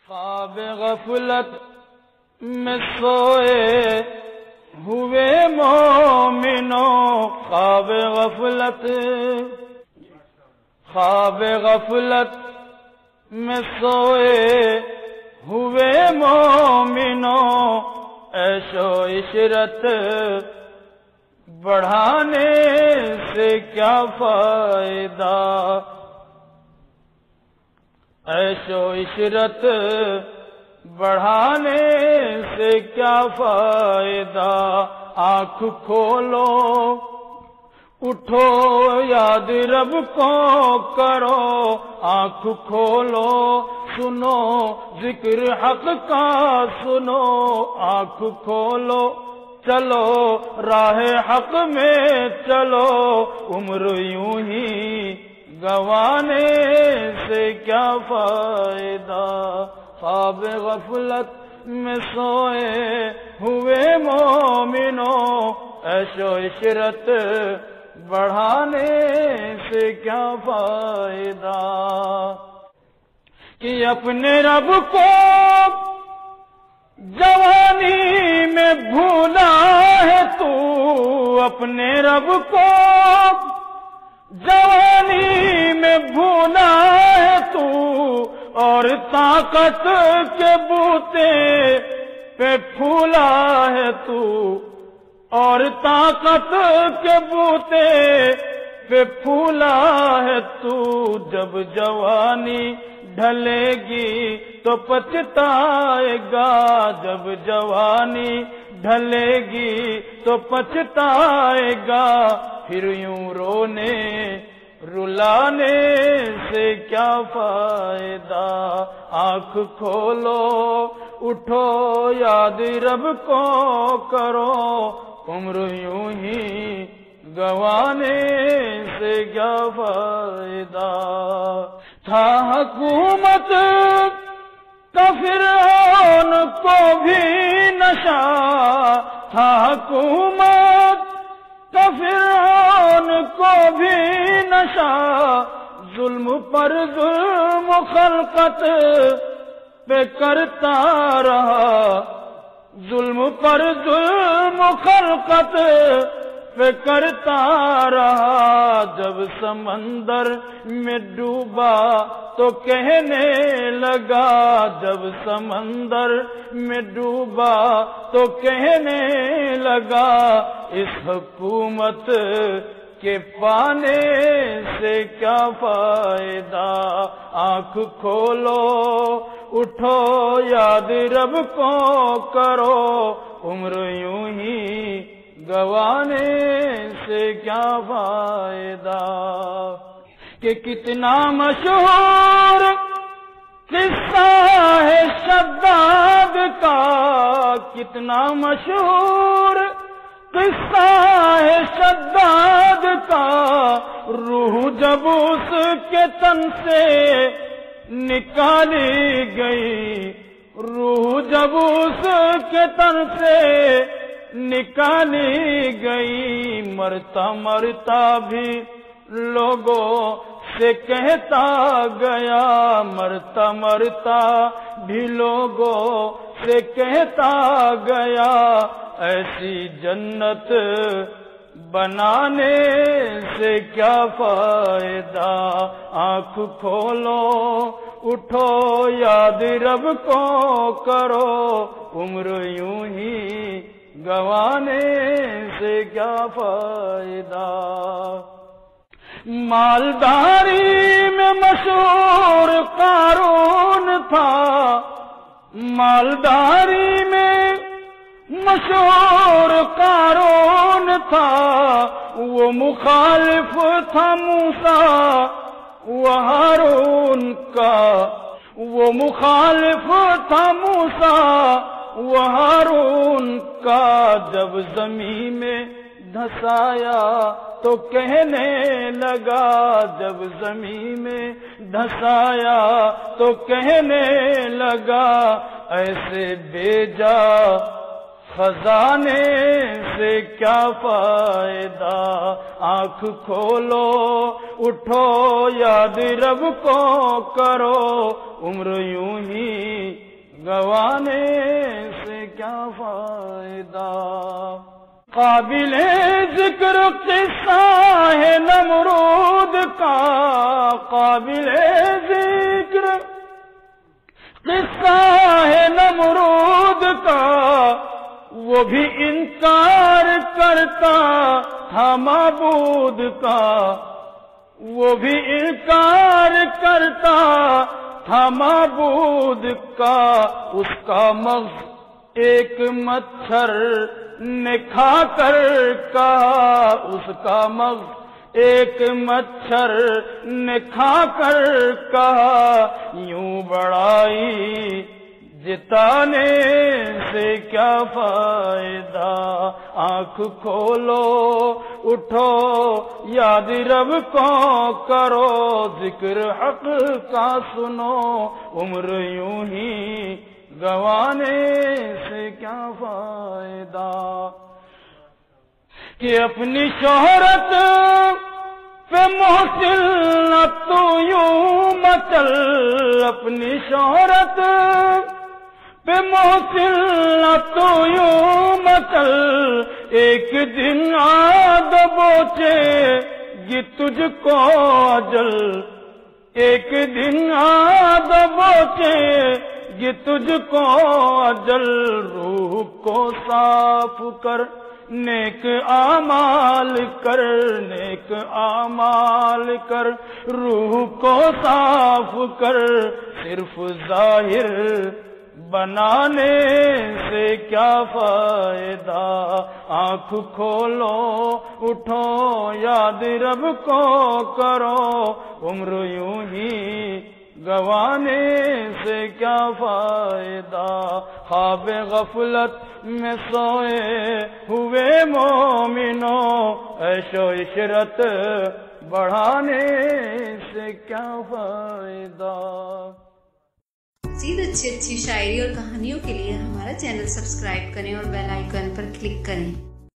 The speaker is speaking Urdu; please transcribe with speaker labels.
Speaker 1: خواب غفلت میں سوئے ہوئے مومنوں، خواب غفلت میں سوئے ہوئے مومنوں، عیش و عشرت بڑھانے سے کیا فائدہ، عیش و عشرت بڑھانے سے کیا فائدہ، آنکھ کھولو اٹھو یاد رب کو کرو، آنکھ کھولو سنو ذکر حق کا سنو، آنکھ کھولو چلو راہ حق میں چلو، عمر یوں ہی گوانے سے کیا فائدہ، خواب غفلت میں سوئے ہوئے مومنوں، عیش و عشرت بڑھانے سے کیا فائدہ، کہ اپنے رب کو جوانی میں بھولا ہے تو، اپنے رب کو جوانی میں بھولا ہے تو، اور طاقت کے بوتے پہ پھولا ہے تو، اور طاقت کے بوتے پہ پھولا ہے تو، جب جوانی ڈھلے گی تو پچھتائے گا، جب جوانی ڈھلے گی تو پچھتائے گا، پھر یوں رونے رلانے سے کیا فائدہ، آنکھ کھولو اٹھو یاد رب کو کرو، عمر یوں ہی گوانے سے کیا فائدہ، تھا حکومت کا فرعون کو بھی نشہ، تھا حکومت کا فرعون کو بھی نشہ، ظلم پر ظلم خلقت پہ کرتا رہا، ظلم پر ظلم خلقت پہ کرتا رہا، جب سمندر میں ڈوبا تو کہنے لگا، جب سمندر میں ڈوبا تو کہنے لگا، اس حکومت کے پانے سے کیا فائدہ، آنکھ کھولو اٹھو یاد رب کو کرو، عمر یوں ہی گوانے سے کیا فائدہ، کہ کتنا مشہور قصہ ہے شداد کا، کتنا مشہور قصہ ہے شداد کا، روح جب اس کے تن سے نکالی گئی، روح جب اس کے تن سے نکالی گئی، مرتا مرتا بھی لوگوں سے کہتا گیا، مرتا مرتا بھی لوگوں سے کہتا گیا، ایسی جنت بنانے سے کیا فائدہ، آنکھ کھولو اٹھو یاد رب کو کرو، عمر یوں ہی گوانے سے کیا فائدہ، مالداری میں مشہور قارون تھا، مالداری میں مشہور قارون تھا، وہ مخالف تھا موسیٰ و ہارون کا، وہ مخالف تھا موسیٰ و ہارون کا، جب زمین میں دھسایا تو کہنے لگا، جب زمین میں دھسایا تو کہنے لگا، ایسے بے جا خزانے سے کیا فائدہ؟ آنکھ کھولو اٹھو یاد رب کو کرو، عمر یوں ہی گوانے سے کیا فائدہ؟ قابل ذکر قصہ ہے نمرود کا، قابل ذکر قصہ ہے نمرود کا، وہ بھی انکار کرتا تھا معبود کا، وہ بھی انکار کرتا تھا معبود کا، اس کا مغز ایک مچھر نے کھا کر کہا، اس کا مغز ایک مچھر نے کھا کر کہا، یوں بڑائی جتانے سے کیا فائدہ؟ آنکھ کھولو اٹھو یاد رب کو کرو، ذکر حق کا سنو، عمر یوں ہی گوانے سے کیا فائدہ؟ کہ اپنی شہرت پہ محسن نہ تو یوں مچل، اپنی شہرت پہ محسن نہ تو یوں مچل، ایک دن آد بوچے گی تجھ کو اجل، ایک دن آد بوچے گی تجھ کو اجل، روح کو صاف کر نیک اعمال کر، نیک اعمال کر، روح کو صاف کر، صرف ظاہر بنانے سے کیا فائدہ؟ آنکھ کھولو اٹھو یاد رب کو کرو، عمر یوں ہی گوانے سے کیا فائدہ؟ خواب غفلت میں سوئے ہوئے مومنوں، عیش و عشرت بڑھانے سے کیا فائدہ؟
Speaker 2: مزید اچھی شاعری اور کہانیوں کے لیے ہمارا چینل سبسکرائب کریں اور بیل آئیکن پر کلک کریں۔